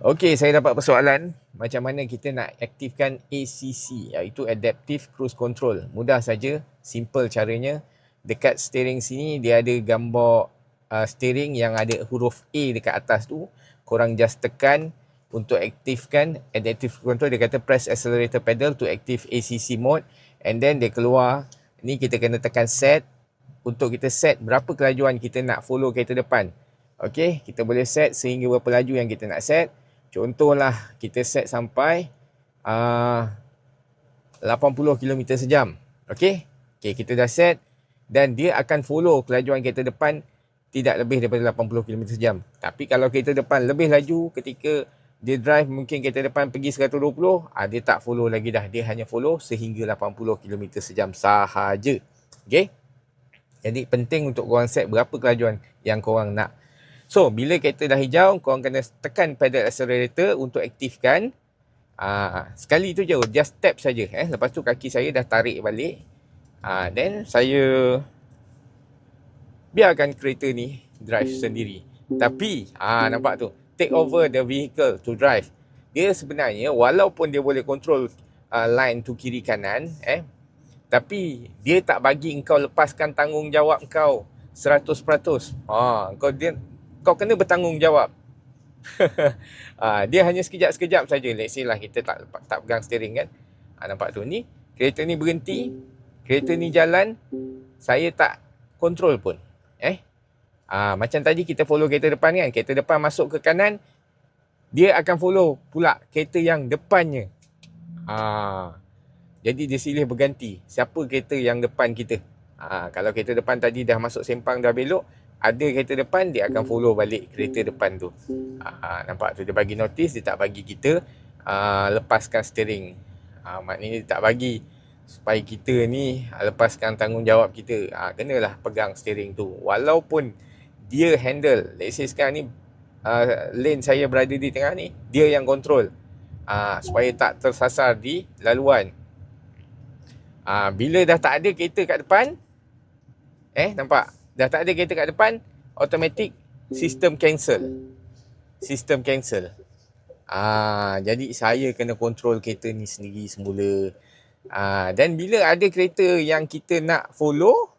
Okey, saya dapat persoalan macam mana kita nak aktifkan ACC, iaitu Adaptive Cruise Control. Mudah saja, simple caranya. Dekat steering sini dia ada gambar steering yang ada huruf A dekat atas tu. Korang just tekan untuk aktifkan Adaptive Cruise Control. Dia kata press accelerator pedal to active ACC mode, and then dia keluar. Ni kita kena tekan set untuk kita set berapa kelajuan kita nak follow kereta depan. Okey, kita boleh set sehingga berapa laju yang kita nak set. Contohlah kita set sampai 80 km sejam. Okey. Okey, kita dah set dan dia akan follow kelajuan kereta depan tidak lebih daripada 80 km sejam. Tapi kalau kereta depan lebih laju ketika dia drive, mungkin kereta depan pergi 120, dia tak follow lagi dah. Dia hanya follow sehingga 80 km sejam sahaja. Okey. Jadi penting untuk korang set berapa kelajuan yang korang nak. So, bila kereta dah hijau, korang kena tekan pedal accelerator untuk aktifkan. Sekali tu je, just tap saja. Lepas tu kaki saya dah tarik balik. Then saya biarkan kereta ni drive sendiri. Tapi, nampak tu, take over the vehicle to drive. Dia sebenarnya, walaupun dia boleh control line to kiri kanan, tapi dia tak bagi engkau lepaskan tanggungjawab kau 100%. Kau kena bertanggungjawab. Dia hanya sekejap-sekejap saja. Let's say lah kita tak pegang steering kan. Nampak tu ni, kereta ni berhenti, kereta ni jalan, saya tak control pun. Macam tadi kita follow kereta depan kan, kereta depan masuk ke kanan, dia akan follow pula kereta yang depannya. Jadi dia silih berganti siapa kereta yang depan kita. Kalau kereta depan tadi dah masuk sempang, dah belok, ada kereta depan, dia akan follow balik kereta depan tu. Nampak tu, dia bagi notice, dia tak bagi kita lepaskan steering. Maknanya dia tak bagi supaya kita ni lepaskan tanggungjawab kita. Kenalah pegang steering tu. Walaupun dia handle, let's say sekarang ni lane saya berada di tengah ni, dia yang control supaya tak tersasar di laluan. Bila dah tak ada kereta kat depan, nampak? Dah tak ada kereta kat depan, automatic sistem cancel. Sistem cancel. Jadi saya kena control kereta ni sendiri semula. Dan bila ada kereta yang kita nak follow,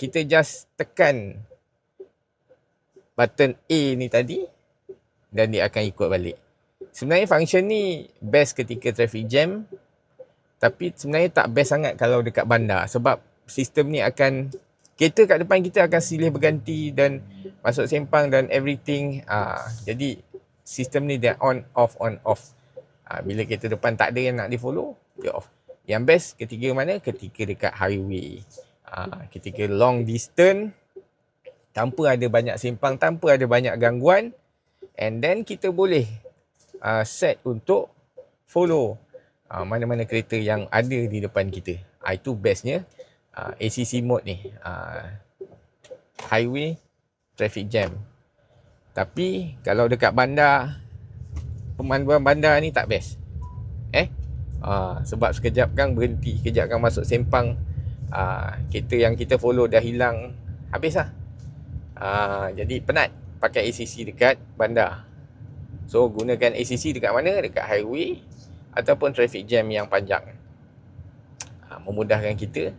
kita just tekan button A ni tadi dan dia akan ikut balik. Sebenarnya function ni best ketika traffic jam, tapi sebenarnya tak best sangat kalau dekat bandar, sebab sistem ni akan, kereta kat depan kita akan silih berganti dan masuk sempang dan everything. Jadi sistem ni dia on off. Bila kereta depan tak ada yang nak di follow, dia off. Yang best ketika mana? Ketika dekat highway. Ketika long distance, tanpa ada banyak sempang, tanpa ada banyak gangguan, and then kita boleh set untuk follow mana-mana kereta yang ada di depan kita. Itu bestnya ACC mode ni, highway traffic jam. Tapi kalau dekat bandar, pemanduan bandar ni tak best. Sebab sekejap kan berhenti, sekejap kan masuk sempang, kereta yang kita follow dah hilang, habis lah. Jadi penat pakai ACC dekat bandar. So gunakan ACC dekat mana? Dekat highway ataupun traffic jam yang panjang. Memudahkan kita.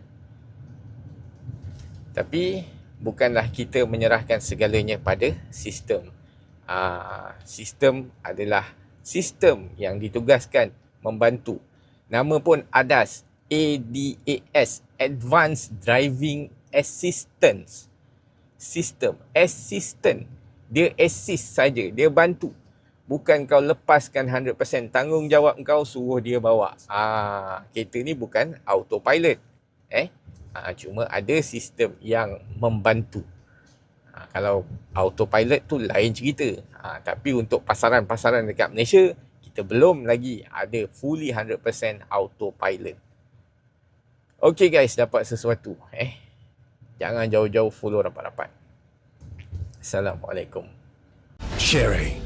Tapi bukanlah kita menyerahkan segalanya pada sistem. Sistem adalah sistem yang ditugaskan membantu. Nama pun ADAS, ADAS, Advanced Driving Assistance. Sistem, assistant. Dia assist saja, dia bantu. Bukan kau lepaskan 100% tanggungjawab kau suruh dia bawa. Kereta ni bukan autopilot. Cuma ada sistem yang membantu. Kalau autopilot tu lain cerita. Tapi untuk pasaran-pasaran dekat Malaysia, kita belum lagi ada fully 100% autopilot. Okay guys, dapat sesuatu. Jangan jauh-jauh follow rapat-rapat. Assalamualaikum. Sherry.